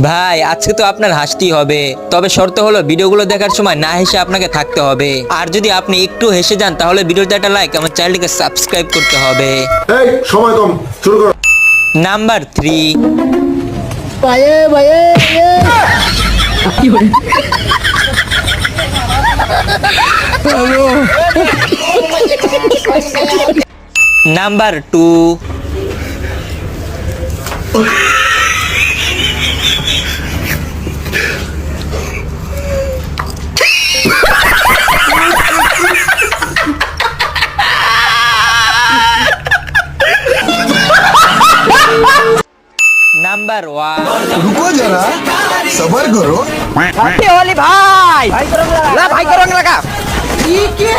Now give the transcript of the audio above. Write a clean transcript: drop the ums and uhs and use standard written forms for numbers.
ভাই আজকে তো আপনার হাসতেই হবে, তবে শর্ত হলো ভিডিওগুলো দেখার সময় না হেসে আপনাকে থাকতে হবে। আর যদি আপনি একটু হেসে যান তাহলে ভিডিওতে একটা লাইক, আমার চ্যানেলটিকে সাবস্ক্রাইব করতে হবে। এই সময় কম, শুরু করো। নাম্বার 3। ভাইয়ে ভাইয়ে নাম্বার 2। নাম্বার 1। रुको जरा सबर करो। वाली भाई भाई को रंग लगा ये क्या